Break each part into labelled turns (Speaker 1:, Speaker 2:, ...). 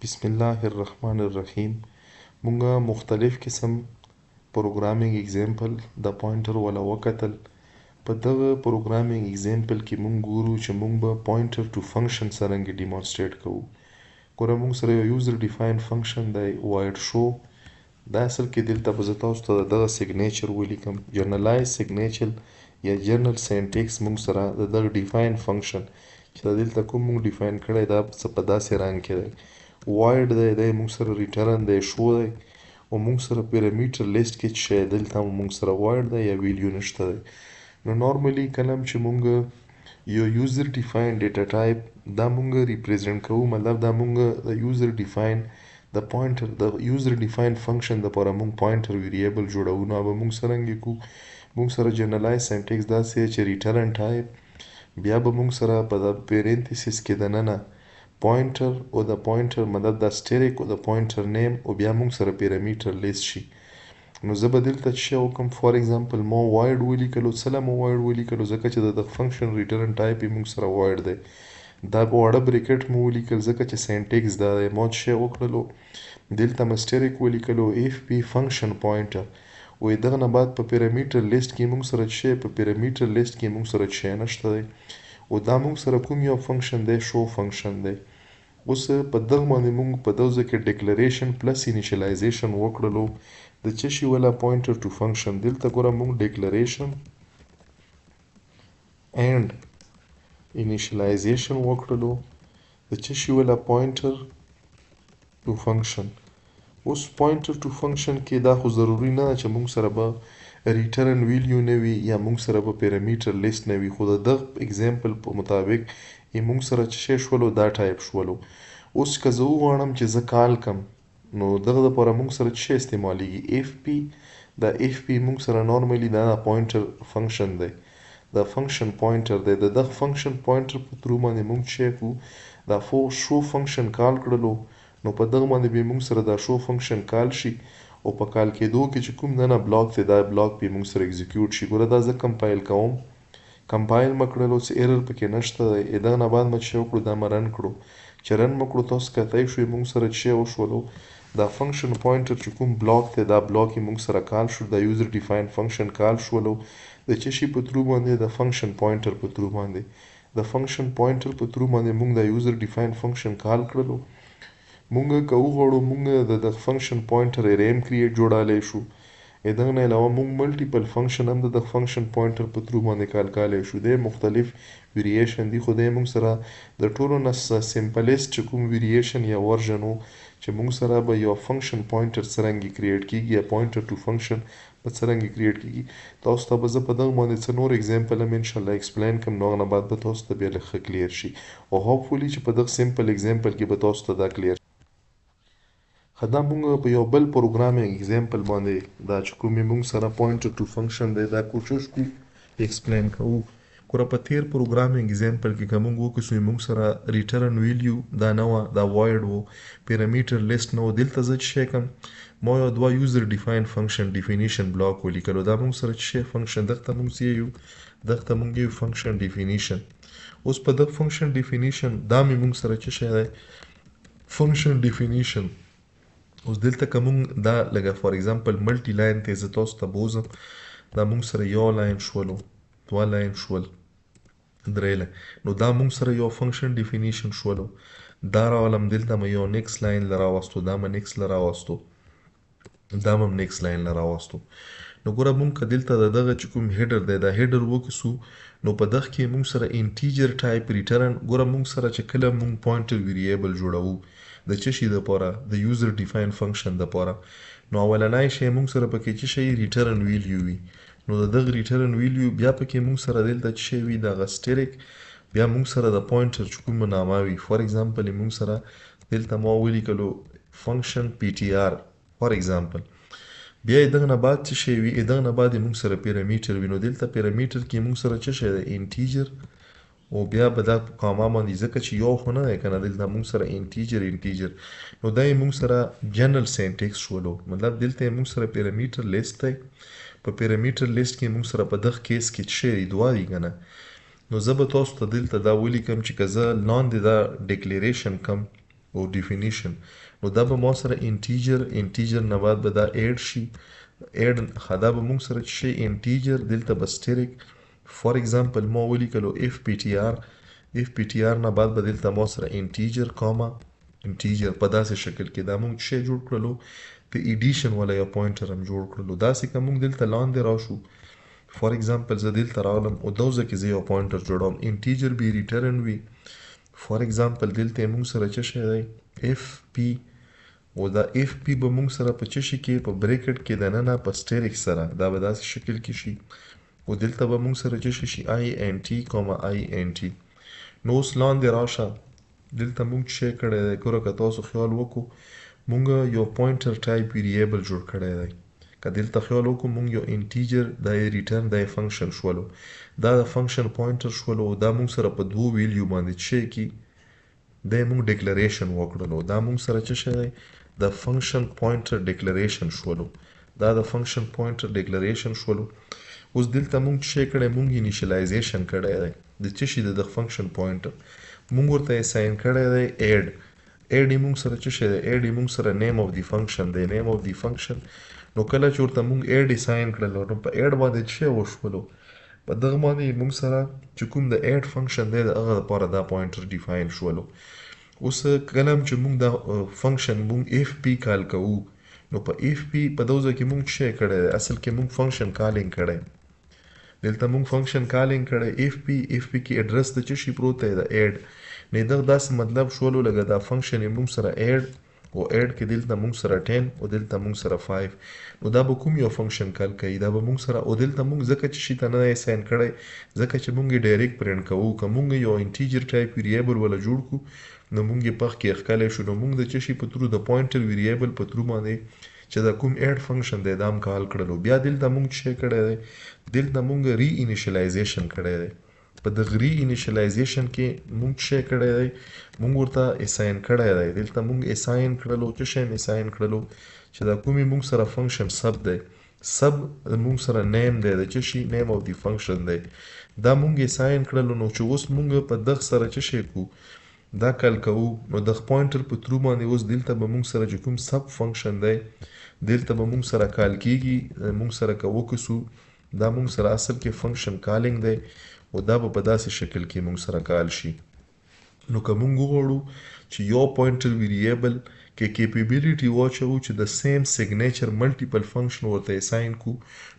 Speaker 1: بسم الله الرحمن الرحیم. مونږه مختلف قسم پروګرامینګ اگزامپل د پوینټر ولا وکتل. په دغه پروګرامینګ اگزامپل کې مونږ ګورو چې مونږ به پوینټر ټو فنکشن څرنګه ډیمونستریټ کوو. ګوره مونږ سره یو یوزر ډیفاین فنکشن دی وایډ شو. دا اصل کې دلته به زه تاسو ته دغه سیګنیچر ولیکم. جنرالایز سیګنیچر یا جنرال سینټیکس مونږ سره د دغه ډیفاین فنکشن چې دلته کوم مونږ ډیفاین کړی دا په داسې رنګ کې دی. void دی مونږ سره ریټرن دی شو دی او مونږ سره پیرامیټر لیست کې چې شی دلته مونږ سره void دی یا ویلیو نشته دی. نو نارملی کله چې مونږ یو یوزر ډیفاین ډیټا ټایپ دا مونږ ریپرزینټ کوو، مطلب دا مونږ د یوزر ډیفاین د پوینټر د یوزر ډیفاین فنکشن لپاره مونږ پوینټر ویریبل جوړو. نو به مونږ څرنګه کوو، مونږ سره جنرالایز سینټیکس داسې چې ریټرن ټایپ بیا به مونږ سره په د پیرنتھیسس کې دننه پوینټر او د پوینټر مطلب د سټریک او د پوینټر نیم او بیا مونږ سره پیرامیټر لیست شي. نو زه به دلته چې وکم فار ایگزامپل ما وایډ ولیکلو، څله مو وایډ ولیکلو ځکه چې د فنکشن ریټرن ټایپ یې مونږ سره وایډ دی. دا په واړه بریکټ مو ولیکل ځکه چې سینټیکس دا دی. ما چې وکړلو دلته مې سټریک ولیکلو اف پی فنکشن پوینټر وې دغه نه بعد په پیرامیټر لیست کې مونږ سره چې په پیرامیټر لیست کې مونږ سره چې نشته دی او دا مونږ سره کوم یو فنکشن دی شو فنکشن دی. اوس په دغه باندې مونږ په دغه کې ډیکلریشن پلس انیشلایزیشن وکړلو د چې شي ولا پوینټر ټو فنکشن. دلته ګوره مونږ ډیکلریشن اینڈ انیشلایزیشن وکړلو د چې شي ولا پوینټر ټو فنکشن. اوس پوینټر ټو فنکشن کې دا خو ضروری نه چې مونږ سره به ریټرن ویلیو نه وي یا مونږ سره به پیرامیټر لیست نه وي، خو د دغه اگزامپل په مطابق مونږ سره چې شولو دا ټایپ شولو. اوس که زه وغواړم چې زه کال کم نو دغه لپاره مونږ سره چې استعمالیږي اف پی. دا اف پی مونږ سره نارملی دا پوینټر فنکشن دی، دا فنکشن پوینټر دی. د دغه فنکشن پوینټر په ترو باندې مونږ چې کو دا شو فنکشن کال کړلو نو په دغه باندې به مونږ سره دا شو فنکشن کال شي او په کال کېدو کې چې کوم نه بلاک دی دا بلاک به مونږ سره ایگزیکیوټ شي. ګوره دا زه کمپایل کوم، کمپایل مکړلو چې ایرر پکې نشته دی. دغه نه بعد مې چې وکړو دا مې رن کړو. چې رن مکړو تاسو کتای شوي مونږ سره چې وشولو دا فنکشن پوینټر چې کوم بلاک دی دا بلاک یې مونږ سره کال شو، دا یوزر ډیفاین فنکشن کال شولو د چې شي په ترو باندې د فنکشن پوینټر په ترو باندې د فنکشن پوینټر په ترو باندې مونږ دا یوزر ډیفاین فنکشن کال کړلو. مونږ که وغواړو مونږ د فنکشن پوینټر اریم کریټ جوړالی شو. دغه نه علاوه مونږ ملټیپل فنکشن هم د فنکشن پوینټر په ترو باندې کال کالی شو. دی مختلف ویریشن دي خو دی مونږ سره د ټولو نه سمپلیسټ چې کوم ویریشن یا ورژن و چې مونږ سره به یو فنکشن پوینټر څرنګه کریټ کیږي یا پوینټر ټو فنکشن په څرنګه کریټ کیږي. تاسو ته به زه په دغه باندې څه نور اگزامپل هم انشاءالله ایکسپلین کړم، نو هغه نه بعد به تاسو ته بیا لږ ښه کلیر شي او هوپفولي چې په دغه سمپل اگزامپل کې به تاسو ته دا کلیر. دا مونږ په یو بل پروګرامینګ اگزامپل باندې دا چې کومې مونږ سره پوینټر ټو فنکشن دی دا کوشش کوو ایکسپلین کوو. ګوره په تیر پروګرامینګ اگزامپل کې که مونږ وکړو مونږ سره ریټرن ویلیو دا نه وه، دا وایډ و، پیرامیټر لیست نه و. دلته زه چې شی کوم ما یو دوه یوزر ډیفاین فنکشن ډیفینیشن بلاک ولیکلو. دا مونږ سره چې شی فنکشن دغه ته مونږ یو دغه ته مونږ یو فنکشن ډیفینیشن. اوس په دغه فنکشن ډیفینیشن دا مې مونږ سره چې شی دی فنکشن ډیفینیشن. اوس دلته که مونږ دا لکه فار ایگزامپل ملټي لاین ته زه تاسو ته بوزم دا مونږ سره یو لاین شولو، دوه لاین شول، درې لاین. نو دا مونږ سره یو فنکشن ډیفینیشن شولو. دا راولم دلته مې یو نیکس لاین لراوستو، دا مې نیکس لراوستو، دا مې نیکس لاین لراوستو. نو ګوره مونږ که دلته د دغه چې کوم هیډر دی دا هیډر وکسو نو په دغه کې مونږ سره انټیجر ټایپ ریټرن. ګوره مونږ سره چې کله مونږ پوینټر ویریبل جوړو د چې شي دپاره د یوزر ډیفاین فنکشن دپاره نو اولنی شی مونږ سره پکې چې شی ریټرن ویلیو وي. نو د دغه ریټرن ویلیو بیا پکې مونږ سره دلته چې شی وي دغه سټریک بیا مونږ سره د پوینټر چې کومه نامه وي. فار ایگزامپل مونږ سره دلته ما ولیکلو فنکشن پی ټي آر فار ایگزامپل. بیا یې دغه نه بعد چې شی وي دغه نه بعد مونږ سره پیرامیټر وي. نو دلته پیرامیټر کې مونږ سره چې شی دی انټیجر او بیا به دا قامه باندې ځکه چې یو خو نه دی که نه دلته مونږ سره انټیجر نو دا یې مونږ سره جنرال سینټیکس شولو. مطلب دلته یې مونږ سره پیرامیټر لیست دی. په پیرامیټر لیست کې مونږ سره په دغه کیس کې چې شی دوه دي که نه. نو زه به تاسو ته دلته دا ولیکم چې که زه لاندې دا ډیکلیریشن کم او ډیفینیشن. نو دا به ما سره انټیجر نه بعد به دا ایډ شي. ایډ دا به موږ سره شي انټیجر دلته به سټریک فار ایگزامپل ما ولیکلو اف پی ټی آر نه بعد به دلته ما سره انټیجر کاما انټیجر په داسې شکل کې دا موږ شی جوړ کړلو. په ایډیشن ولا یا پوینټر هم جوړ کړلو. داسې که موږ دلته لاندې راشو فار ایگزامپل زه دلته راغلم او دوزه کې زه یو پوینټر جوړوم انټیجر به ریټرن وي. فار ایگزامپل دلته موږ سره څه شی دی اف پی او دا اف پی به موږ سره په څه شي کې په بریکټ کې دننه په سټریک سره دا به داسې شکل کې شي او دلته به موږ سره څه شي آی ان ټي کوما آی ان ټي. نو اوس لاندې راشه دلته موږ څه کړی دی ګوره که تاسو خیال وکړو موږ یو پوینټر ټایپ ویریبل جوړ کړی دی. که دلته خیال وکړو موږ یو انټیجر دا ریټرن دا فنکشن شولو دا د فنکشن پوینټر شولو او دا موږ سره په دوه ویلیو باندې څه کی دا موږ ډیکلریشن وکړلو. دا موږ سره څه شی دی د فنکشن پوینټر ډیکلریشن شولو. دا د فنکشن پوینټر ډیکلریشن شولو. اوس دلته موږ څه کړی موږ انیشلایزیشن کړی دی د څه شي د فنکشن پوینټر موږ ورته اساین کړی دی ایډ. ایډ یې موږ سره څه شی دی ایډ یې موږ سره نیم اف دی فنکشن دی نیم اف دی فنکشن. نو کله چې ورته موږ ایډ اساین کړلو نو په ایډ باندې څه وشولو په دغه باندې موږ سره چې کوم د ایډ فنکشن دی د هغه لپاره دا پوینټر ډیفاین شولو. اوس کله چې موږ دا فنکشن موږ اف پی کال کوو نو په اف پی په دوزه کې موږ څه کړی اصل کې موږ فنکشن کالینګ کړی دلته موږ فنکشن کالینګ کړی اف پی کې اډرس د څه شي پروت دی د ایډ. نه دغه داسې مطلب شولو لکه دا فنکشن یې موږ سره ایډ او ایډ کې دلته موږ سره 10 او دلته موږ سره 5 نو دا به کوم یو فنکشن کال کوي دا به موږ سره او دلته موږ ځکه چې شي ته نه اساین کړی ځکه چې موږ ډایرکټ پرینټ کوو که موږ یو انټیجر ټایپ ویریبل ولا جوړ کو نو موږ یې پخ کې ښکلی شو نو موږ د څه شي په ترو د پوینټر ویریبل په ترو باندې چې دا کوم ایډ فنکشن دی دا هم کال کړلو. بیا دلته موږ څه کړی دی دلته موږ ری انیشلایزیشن کړی دی. په د ری انیشلایزیشن کې موږ څه کړی دی موږ ورته اساین کړی دی. دلته موږ اساین کړلو څه شی اساین کړلو چې دا کومې موږ سره فنکشن سب دی سب موږ سره نیم دی د څه شي نیم اف دی فنکشن دی دا موږ اساین کړلو. نو چې اوس موږ په دغه سره څه شی کو دا کال کوو نو د پوینټر په ترو باندې اوس دلته به موږ سره چې کوم سب فنکشن دی دلته به موږ سره کال کیږي موږ سره که وکسو دا موږ سره اصل کې فنکشن کالینګ دی او دا به په داسې شکل کې موږ سره کال شي. نو که موږ وغواړو چې یو پوینټر ویریبل کې کیپیبیلیټي واچوو چې د سیم سیګنیچر ملټیپل فنکشن ورته اساین کو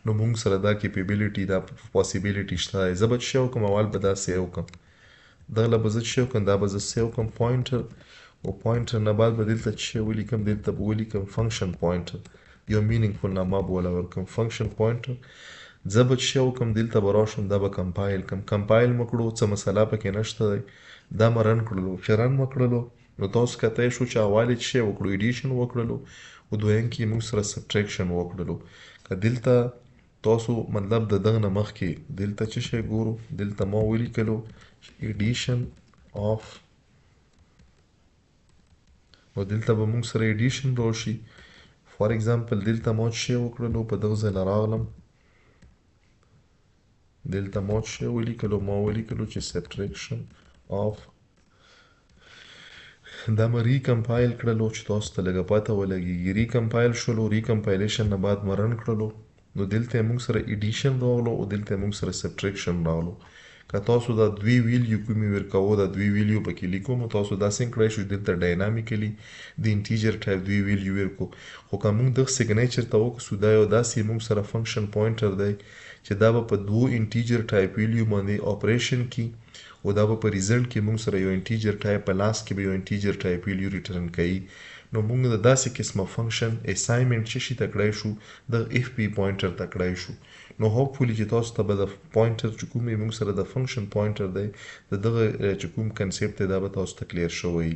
Speaker 1: نو موږ سره دا کیپیبیلیټي دا پاسیبیلیټي شته. زه به څه وکړم اول به دا سیو کړم دغه له به زه څه وکړم دا به زه سیو کړم پوینټر او پوینټر نه بعد به دلته څه ولیکم دلته به ولیکم فنکشن پوینټر یو مینینګفل نامه به ولا ورکړم فنکشن پوینټر. زه به څه وکړم دلته به راشم دا به کمپایل کړم کمپایل مې کړو څه مسله پکې نشته دی دا مې رن کړلو چې رن مې کړلو نو تاسو کته شو چې اول یې څه وکړو ایډیشن وکړلو او دویم کې موږ سره سبټریکشن وکړلو. که دلته تاسو مطلب د دغه نه مخکې دلته څه شی ګورو دلته ما ولیکلو ایډیشن اف او دلته به موږ سره ایډیشن راشي. فار ایگزامپل دلته ما څه وکړلو په دغه ځای راغلم دلته ما څه ولیکلو ما ولیکلو چې سبټریکشن اف دا مې ریکمپایل کړلو چې تاسو ته لږه پته ولګېږي ریکمپایل شولو ریکمپایلیشن نه بعد مې رن کړلو نو دلته موږ سره ایډیشن راغلو او دلته موږ سره سبټریکشن راغلو. که تاسو دا دوی ویلیو کومې ورکوو دا دوی ویلیو پکې لیکو نو تاسو داسې کړی شو دلته ډاینامیکلی د انټیجر ټایپ دوی ویلیو ورکو خو که موږ دغه سیګنیچر ته وکړو دا یو داسې موږ سره فنکشن پوینټر دی چې دا به په دوه انټیجر ټایپ ویلیو باندې اپریشن کی او دا به په ریزلټ کې موږ سره یو انټیجر ټایپ په لاس کې به یو انټیجر ټایپ ویلیو ریټرن کوي. نو موږ د داسې قسمه فنکشن اساینمنټ چې شي تکړای شو د اف پی پوینټر تکړای شو. نو هوپفولي چې تاسو ته به د پوینټر چې کوم موږ سره د فنکشن پوینټر دی د دغه چې کوم کنسپټ دی دا به تاسو ته کلیر شوی.